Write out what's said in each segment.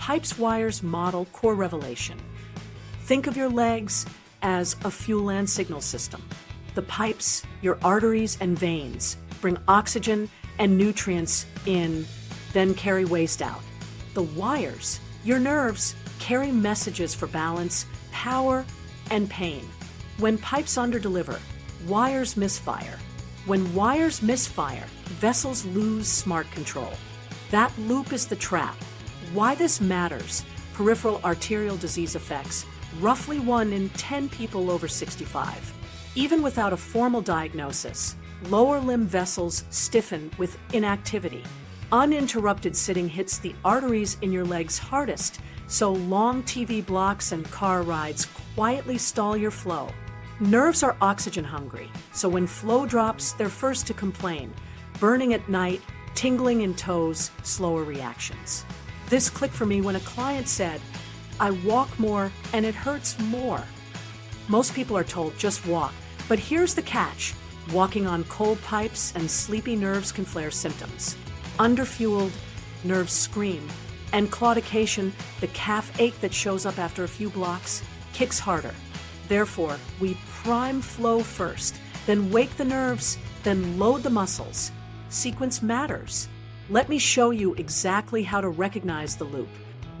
Pipes Wires model core revelation. Think of your legs as a fuel and signal system. The pipes, your arteries and veins, bring oxygen and nutrients in, then carry waste out. The wires, your nerves, carry messages for balance, power, and pain. When pipes underdeliver, wires misfire. When wires misfire, vessels lose smart control. That loop is the trap. Why this matters: peripheral arterial disease affects roughly 1 in 10 people over 65. Even without a formal diagnosis, lower limb vessels stiffen with inactivity. Uninterrupted sitting hits the arteries in your legs hardest, so long TV blocks and car rides quietly stall your flow. Nerves are oxygen hungry, so when flow drops, they're first to complain. Burning at night, tingling in toes, slower reactions. This clicked for me when a client said, "I walk more and it hurts more." Most people are told just walk, but here's the catch. Walking on cold pipes and sleepy nerves can flare symptoms. Underfueled, nerves scream, and claudication, the calf ache that shows up after a few blocks, kicks harder. Therefore, we prime flow first, then wake the nerves, then load the muscles. Sequence matters. Let me show you exactly how to recognize the loop.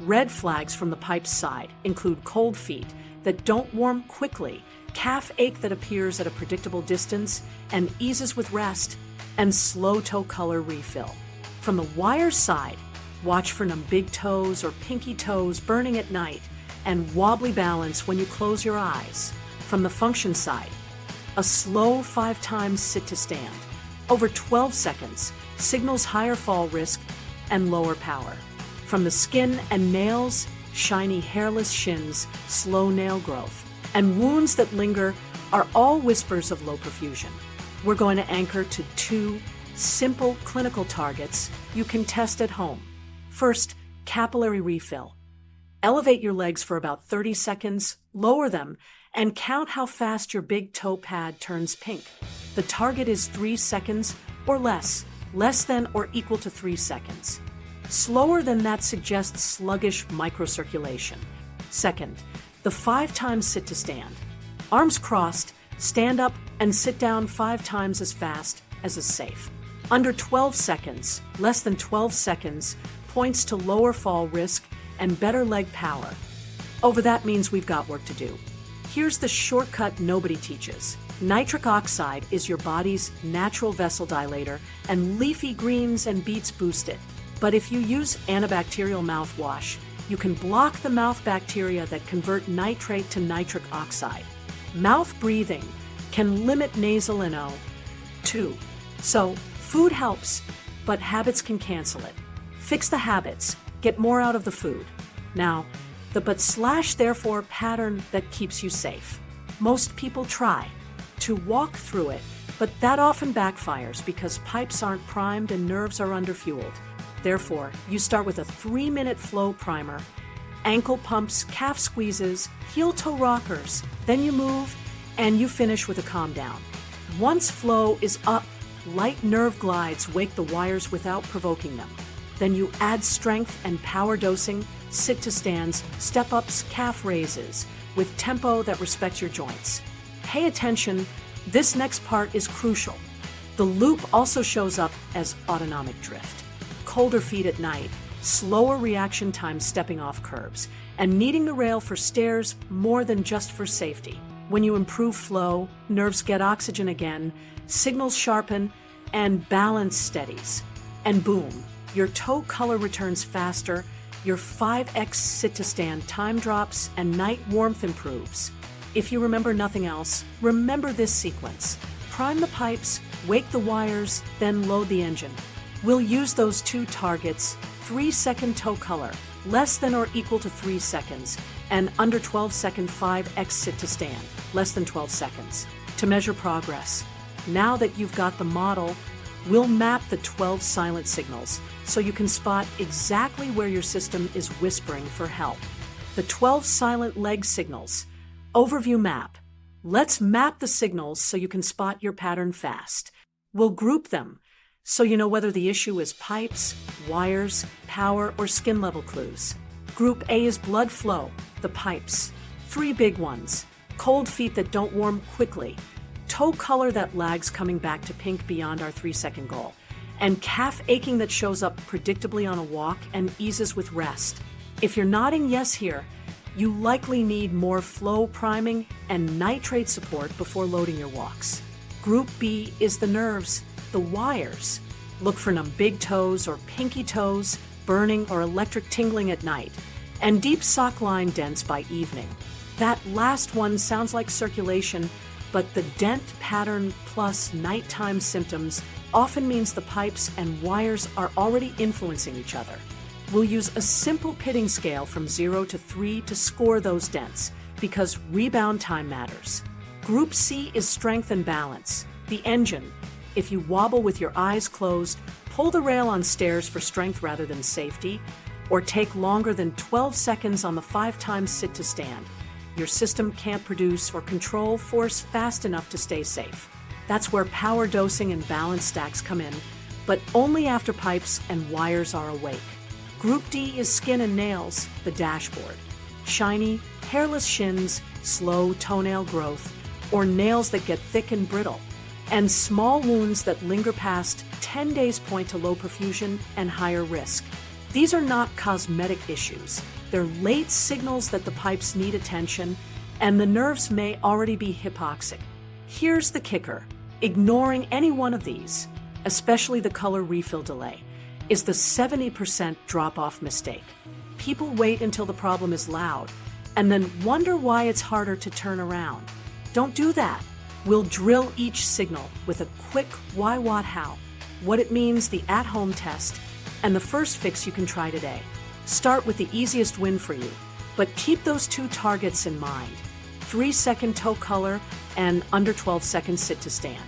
Red flags from the pipe's side include cold feet that don't warm quickly, calf ache that appears at a predictable distance and eases with rest, and slow toe color refill. From the wire side, watch for numb big toes or pinky toes burning at night, and wobbly balance when you close your eyes. From the function side, a slow 5 times sit to stand. Over 12 seconds, signals higher fall risk and lower power. From the skin and nails, shiny hairless shins, slow nail growth, and wounds that linger are all whispers of low perfusion. We're going to anchor to 2 simple clinical targets you can test at home. First, capillary refill. Elevate your legs for about 30 seconds, lower them, and count how fast your big toe pad turns pink. The target is 3 seconds or less than or equal to 3 seconds. Slower than that suggests sluggish microcirculation. Second, the 5 times sit to stand. Arms crossed, stand up and sit down 5 times as fast as is safe. Under 12 seconds, less than 12 seconds, points to lower fall risk and better leg power. Over that means we've got work to do. Here's the shortcut nobody teaches. Nitric oxide is your body's natural vessel dilator, and leafy greens and beets boost it. But if you use antibacterial mouthwash, you can block the mouth bacteria that convert nitrate to nitric oxide. Mouth breathing can limit nasal NO too. So, food helps, but habits can cancel it. Fix the habits, get more out of the food. Now, the but/therefore pattern that keeps you safe. Most people try to walk through it, but that often backfires because pipes aren't primed and nerves are underfueled. Therefore, you start with a 3-minute flow primer, ankle pumps, calf squeezes, heel-toe rockers, then you move, and you finish with a calm down. Once flow is up, light nerve glides wake the wires without provoking them. Then you add strength and power dosing, sit to stands, step-ups, calf raises, with tempo that respects your joints. Pay attention, this next part is crucial. The loop also shows up as autonomic drift. Colder feet at night, slower reaction time stepping off curbs, and needing the rail for stairs more than just for safety. When you improve flow, nerves get oxygen again, signals sharpen, and balance steadies. And boom, your toe color returns faster, your 5x sit-to-stand time drops, and night warmth improves. If you remember nothing else, remember this sequence. Prime the pipes, wake the wires, then load the engine. We'll use those 2 targets: 3-second toe color, less than or equal to 3 seconds, and under 12-second 5x sit to stand, less than 12 seconds, to measure progress. Now that you've got the model, we'll map the 12 silent signals so you can spot exactly where your system is whispering for help. The 12 silent leg signals. Overview map. Let's map the signals so you can spot your pattern fast. We'll group them so you know whether the issue is pipes, wires, power, or skin level clues. Group A is blood flow, the pipes. 3 big ones: cold feet that don't warm quickly, toe color that lags coming back to pink beyond our 3-second goal, and calf aching that shows up predictably on a walk and eases with rest. If you're nodding yes here, you likely need more flow priming and nitrate support before loading your walks. Group B is the nerves, the wires. Look for numb big toes or pinky toes, burning or electric tingling at night, and deep sock line dents by evening. That last one sounds like circulation, but the dent pattern plus nighttime symptoms often means the pipes and wires are already influencing each other. We'll use a simple pitting scale from 0 to 3 to score those dents, because rebound time matters. Group C is strength and balance, the engine. If you wobble with your eyes closed, pull the rail on stairs for strength rather than safety, or take longer than 12 seconds on the 5 times sit to stand, your system can't produce or control force fast enough to stay safe. That's where power dosing and balance stacks come in, but only after pipes and wires are awake. Group D is skin and nails, the dashboard. Shiny, hairless shins, slow toenail growth, or nails that get thick and brittle, and small wounds that linger past 10 days point to low perfusion and higher risk. These are not cosmetic issues. They're late signals that the pipes need attention, and the nerves may already be hypoxic. Here's the kicker. Ignoring any one of these, especially the color refill delay, is the 70% drop-off mistake. People wait until the problem is loud, and then wonder why it's harder to turn around. Don't do that. We'll drill each signal with a quick why, what, how, what it means, the at-home test, and the first fix you can try today. Start with the easiest win for you, but keep those 2 targets in mind: 3-second toe color and under 12 seconds sit to stand.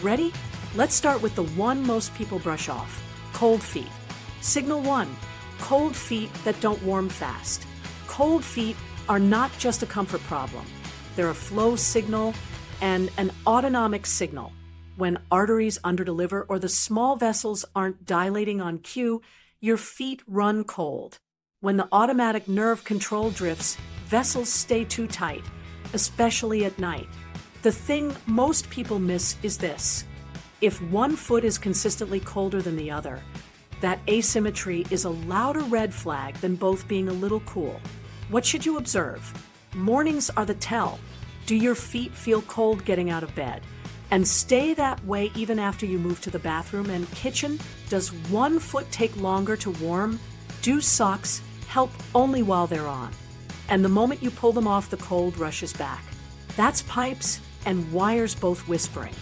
Ready? Let's start with the one most people brush off: cold feet. Signal 1, cold feet that don't warm fast. Cold feet are not just a comfort problem. They're a flow signal and an autonomic signal. When arteries underdeliver or the small vessels aren't dilating on cue, your feet run cold. When the automatic nerve control drifts, vessels stay too tight, especially at night. The thing most people miss is this: if one foot is consistently colder than the other, that asymmetry is a louder red flag than both being a little cool. What should you observe? Mornings are the tell. Do your feet feel cold getting out of bed? And stay that way even after you move to the bathroom and kitchen? Does one foot take longer to warm? Do socks help only while they're on? And the moment you pull them off, the cold rushes back. That's pipes and wires both whispering.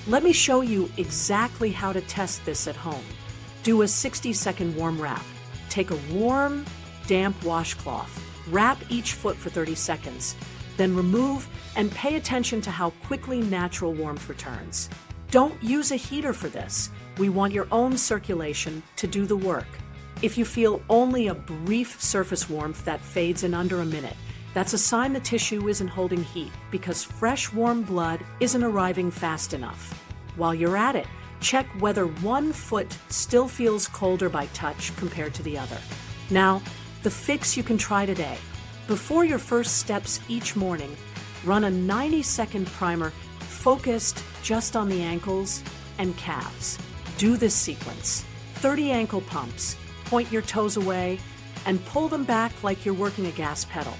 Let me show you exactly how to test this at home. Do a 60-second warm wrap. Take a warm, damp washcloth. Wrap each foot for 30 seconds. Then remove and pay attention to how quickly natural warmth returns. Don't use a heater for this. We want your own circulation to do the work. If you feel only a brief surface warmth that fades in under a minute, that's a sign the tissue isn't holding heat, because fresh warm blood isn't arriving fast enough. While you're at it, check whether one foot still feels colder by touch compared to the other. Now, the fix you can try today. Before your first steps each morning, run a 90-second primer focused just on the ankles and calves. Do this sequence: 30 ankle pumps, point your toes away, and pull them back like you're working a gas pedal.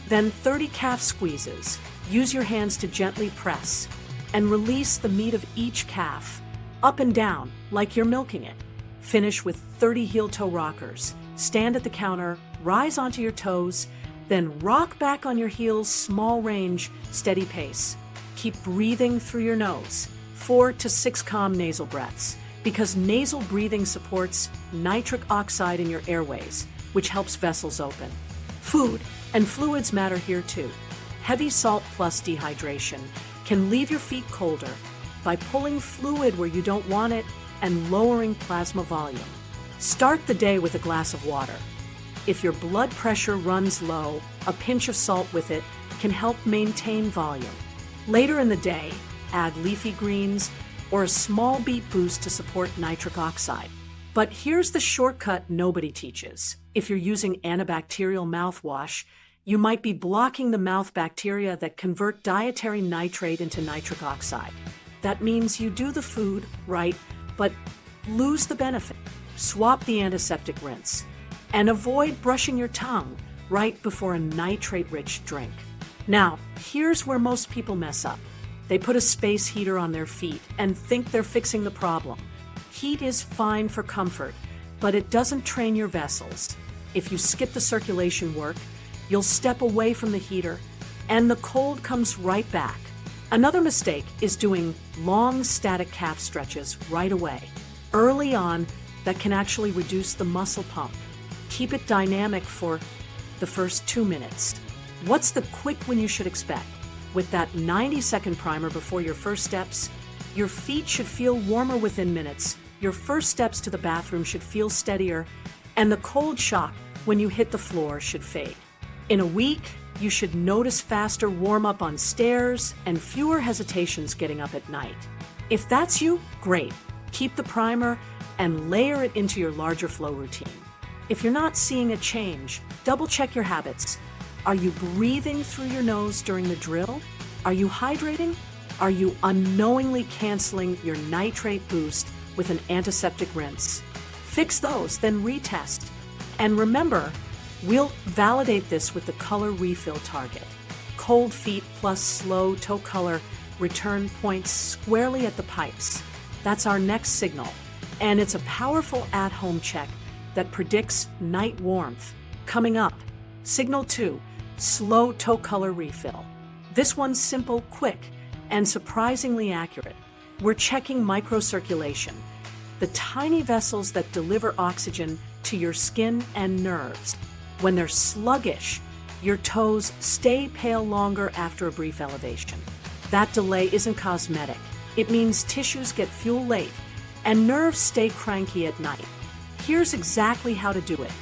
Then 30 calf squeezes. Use your hands to gently press and release the meat of each calf, up and down like you're milking it. Finish with 30 heel-toe rockers. Stand at the counter, rise onto your toes, then rock back on your heels, small range, steady pace. Keep breathing through your nose. 4 to 6 calm nasal breaths, because nasal breathing supports nitric oxide in your airways, which helps vessels open. Food and fluids matter here too. Heavy salt plus dehydration can leave your feet colder by pulling fluid where you don't want it and lowering plasma volume. Start the day with a glass of water. If your blood pressure runs low, a pinch of salt with it can help maintain volume. Later in the day, add leafy greens or a small beet boost to support nitric oxide. But here's the shortcut nobody teaches. If you're using antibacterial mouthwash, you might be blocking the mouth bacteria that convert dietary nitrate into nitric oxide. That means you do the food right, but lose the benefit. Swap the antiseptic rinse and avoid brushing your tongue right before a nitrate-rich drink. Now, here's where most people mess up. They put a space heater on their feet and think they're fixing the problem. Heat is fine for comfort, but it doesn't train your vessels. If you skip the circulation work, you'll step away from the heater, and the cold comes right back. Another mistake is doing long static calf stretches right away. Early on, that can actually reduce the muscle pump. Keep it dynamic for the first 2 minutes. What's the quick win you should expect? With that 90-second primer before your first steps, your feet should feel warmer within minutes, your first steps to the bathroom should feel steadier, and the cold shock when you hit the floor should fade. In a week, you should notice faster warm-up on stairs and fewer hesitations getting up at night. If that's you, great. Keep the primer and layer it into your larger flow routine. If you're not seeing a change, double-check your habits. Are you breathing through your nose during the drill? Are you hydrating? Are you unknowingly canceling your nitrate boost with an antiseptic rinse? Fix those, then retest. And remember, we'll validate this with the color refill target. Cold feet plus slow toe color return points squarely at the pipes. That's our next signal. And it's a powerful at-home check that predicts night warmth. Coming up, signal 2, slow toe color refill. This one's simple, quick, and surprisingly accurate. We're checking microcirculation, the tiny vessels that deliver oxygen to your skin and nerves. When they're sluggish, your toes stay pale longer after a brief elevation. That delay isn't cosmetic. It means tissues get fuel late and nerves stay cranky at night. Here's exactly how to do it.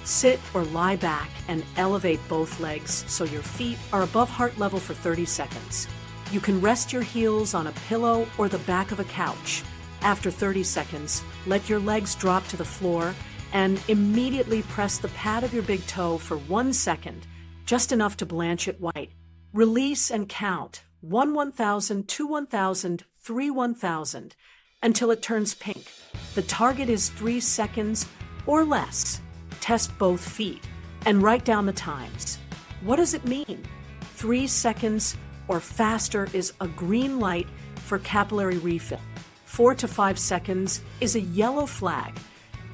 Sit or lie back and elevate both legs so your feet are above heart level for 30 seconds. You can rest your heels on a pillow or the back of a couch. After 30 seconds, let your legs drop to the floor and immediately press the pad of your big toe for 1 second, just enough to blanch it white. Release and count 1 1,000, 2 1,000, 3 1,000 until it turns pink. The target is 3 seconds or less. Test both feet and write down the times. What does it mean? 3 seconds or faster is a green light for capillary refill. 4 to 5 seconds is a yellow flag.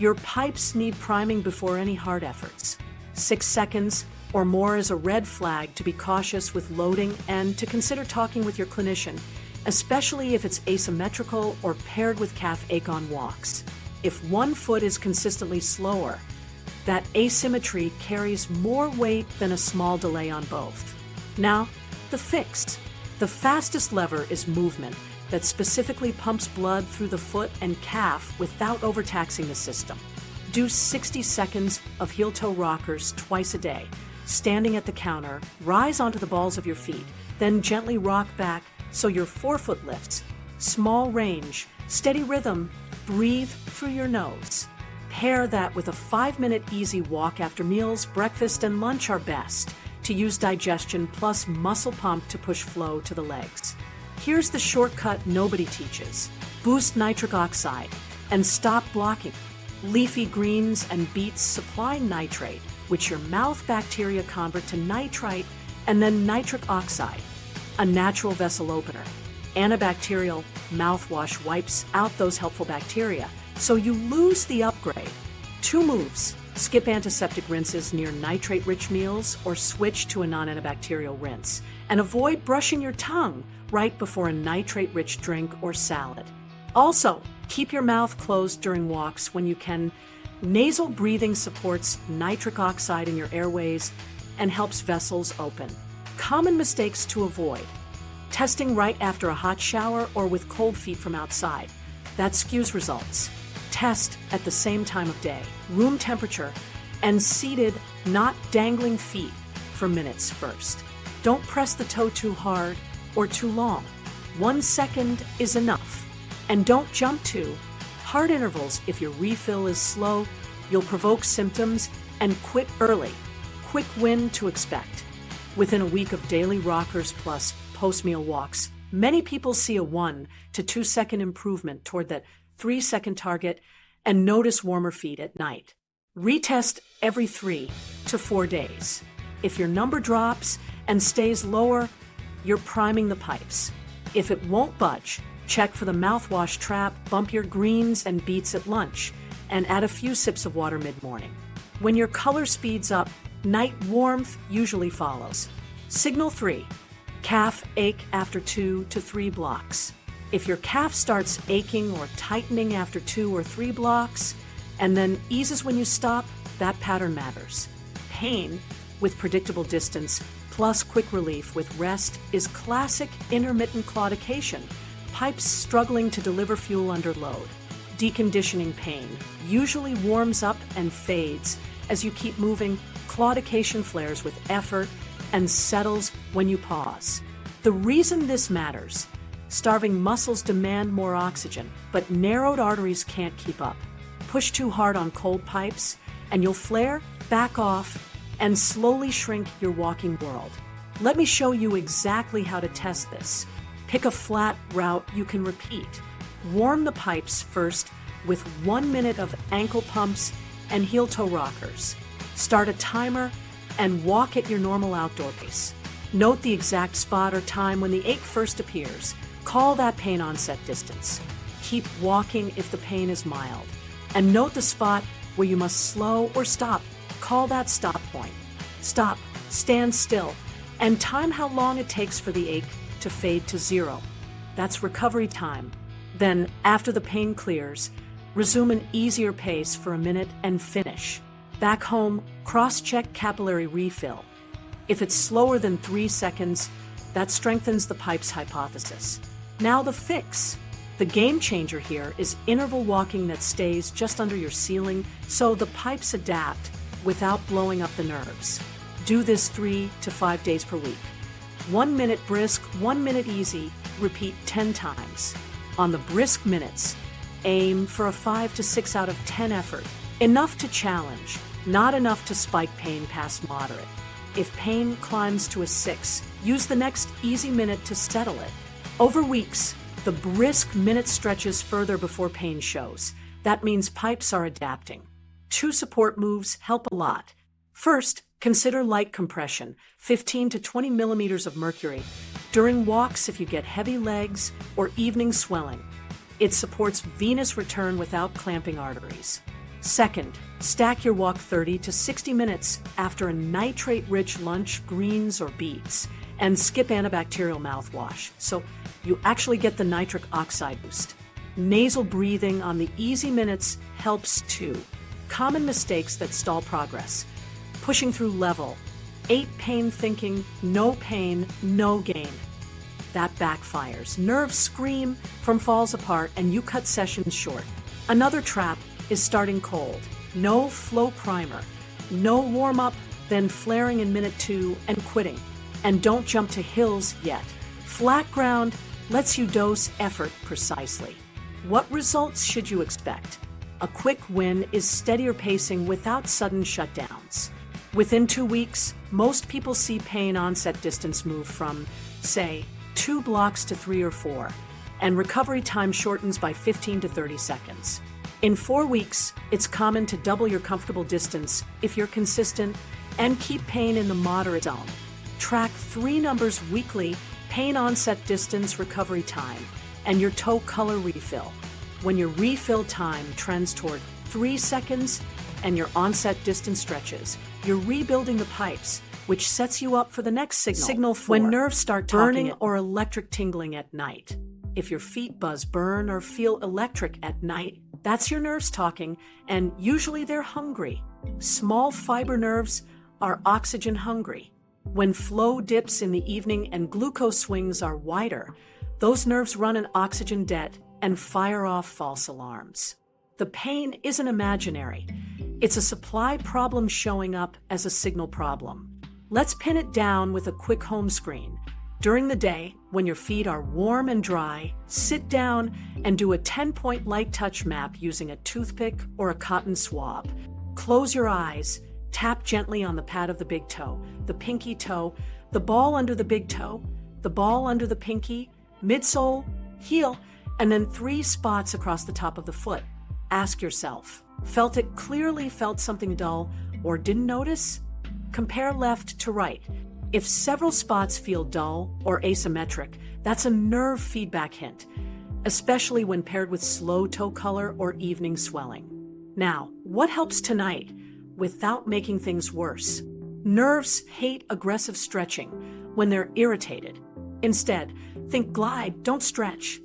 Your pipes need priming before any hard efforts. 6 seconds or more is a red flag to be cautious with loading and to consider talking with your clinician, especially if it's asymmetrical or paired with calf ache on walks. If one foot is consistently slower, that asymmetry carries more weight than a small delay on both. Now, the fix. The fastest lever is movement that specifically pumps blood through the foot and calf without overtaxing the system. Do 60 seconds of heel-toe rockers twice a day. Standing at the counter, rise onto the balls of your feet, then gently rock back so your forefoot lifts. Small range, steady rhythm, breathe through your nose. Pair that with a 5-minute easy walk after meals, breakfast, and lunch are best to use digestion plus muscle pump to push flow to the legs. Here's the shortcut nobody teaches. Boost nitric oxide and stop blocking. Leafy greens and beets supply nitrate, which your mouth bacteria convert to nitrite and then nitric oxide, a natural vessel opener. Antibacterial mouthwash wipes out those helpful bacteria, so you lose the upgrade. 2 moves. Skip antiseptic rinses near nitrate-rich meals or switch to a non-antibacterial rinse. And avoid brushing your tongue right before a nitrate-rich drink or salad. Also, keep your mouth closed during walks when you can. Nasal breathing supports nitric oxide in your airways and helps vessels open. Common mistakes to avoid. Testing right after a hot shower or with cold feet from outside. That skews results. Test at the same time of day, room temperature, and seated, not dangling feet for minutes first. Don't press the toe too hard or too long. 1 second is enough. And don't jump to Hard intervals, if your refill is slow, you'll provoke symptoms and quit early. Quick win to expect. Within a week of daily rockers plus post-meal walks, many people see a 1 to 2 second improvement toward that 3-second target and notice warmer feet at night. Retest every 3 to 4 days. If your number drops and stays lower, you're priming the pipes. If it won't budge, check for the mouthwash trap, bump your greens and beets at lunch, and add a few sips of water mid-morning. When your color speeds up, night warmth usually follows. Signal 3. Calf ache after 2 to 3 blocks. If your calf starts aching or tightening after 2 or 3 blocks, and then eases when you stop, that pattern matters. Pain with predictable distance plus quick relief with rest is classic intermittent claudication, pipes struggling to deliver fuel under load. Deconditioning pain usually warms up and fades as you keep moving. Claudication flares with effort and settles when you pause. The reason this matters: starving muscles demand more oxygen, but narrowed arteries can't keep up. Push too hard on cold pipes, and you'll flare, back off, and slowly shrink your walking world. Let me show you exactly how to test this. Pick a flat route you can repeat. Warm the pipes first with 1 minute of ankle pumps and heel-toe rockers. Start a timer and walk at your normal outdoor pace. Note the exact spot or time when the ache first appears. Call that pain onset distance. Keep walking if the pain is mild. And note the spot where you must slow or stop. Call that stop point. Stop, stand still, and time how long it takes for the ache to fade to 0. That's recovery time. Then, after the pain clears, resume an easier pace for a minute and finish. Back home, cross-check capillary refill. If it's slower than 3 seconds, that strengthens the pipes hypothesis. Now the fix. The game changer here is interval walking that stays just under your ceiling so the pipes adapt without blowing up the nerves. Do this 3 to 5 days per week. 1 minute brisk, 1 minute easy, repeat 10 times. On the brisk minutes, aim for a 5 to 6 out of 10 effort. Enough to challenge, not enough to spike pain past moderate. If pain climbs to a 6, use the next easy minute to settle it. Over weeks, the brisk minute stretches further before pain shows. That means pipes are adapting. 2 support moves help a lot. First, consider light compression, 15 to 20 millimeters of mercury, during walks if you get heavy legs or evening swelling. It supports venous return without clamping arteries. Second, stack your walk 30 to 60 minutes after a nitrate-rich lunch, greens or beets, and skip antibacterial mouthwash, so you actually get the nitric oxide boost. Nasal breathing on the easy minutes helps too. Common mistakes that stall progress: pushing through level, 8 pain thinking, no pain, no gain. That backfires. Nerves scream from falls apart and you cut sessions short. Another trap is starting cold. No flow primer, no warm up, then flaring in minute 2 and quitting. And don't jump to hills yet. Flat ground lets you dose effort precisely. What results should you expect? A quick win is steadier pacing without sudden shutdowns. Within 2 weeks, most people see pain onset distance move from, say, 2 blocks to 3 or 4, and recovery time shortens by 15 to 30 seconds. In 4 weeks, it's common to double your comfortable distance if you're consistent and keep pain in the moderate zone. Track 3 numbers weekly: pain onset distance, recovery time, and your toe color refill. When your refill time trends toward 3 seconds and your onset distance stretches, you're rebuilding the pipes, which sets you up for the next signal. Signal 4. When nerves start burning or electric tingling at night. If your feet buzz, burn, or feel electric at night, that's your nerves talking, and usually they're hungry. Small fiber nerves are oxygen hungry. When flow dips in the evening and glucose swings are wider, those nerves run an oxygen debt and fire off false alarms. The pain isn't imaginary. It's a supply problem showing up as a signal problem. Let's pin it down with a quick home screen. During the day, when your feet are warm and dry, sit down and do a 10-point light touch map using a toothpick or a cotton swab. Close your eyes, tap gently on the pad of the big toe, the pinky toe, the ball under the big toe, the ball under the pinky, midsole, heel, and then 3 spots across the top of the foot. Ask yourself, felt it clearly, felt something dull, or didn't notice? Compare left to right. If several spots feel dull or asymmetric, that's a nerve feedback hint, especially when paired with slow toe color or evening swelling. Now, what helps tonight without making things worse? Nerves hate aggressive stretching when they're irritated. Instead, think glide, don't stretch.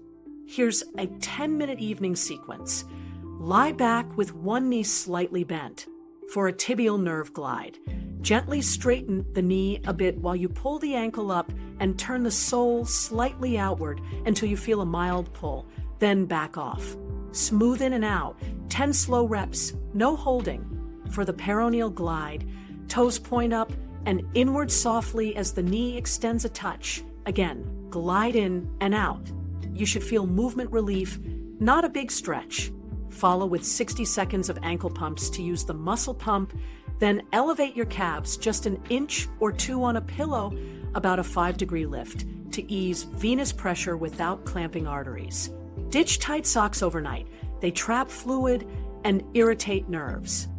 Here's a 10-minute evening sequence. Lie back with one knee slightly bent for a tibial nerve glide. Gently straighten the knee a bit while you pull the ankle up and turn the sole slightly outward until you feel a mild pull, then back off. Smooth in and out, 10 slow reps, no holding. For the peroneal glide, toes point up and inward softly as the knee extends a touch. Again, glide in and out. You should feel movement relief, not a big stretch. Follow with 60 seconds of ankle pumps to use the muscle pump, then elevate your calves just an inch or 2 on a pillow, about a 5-degree lift, to ease venous pressure without clamping arteries. Ditch tight socks overnight. They trap fluid and irritate nerves.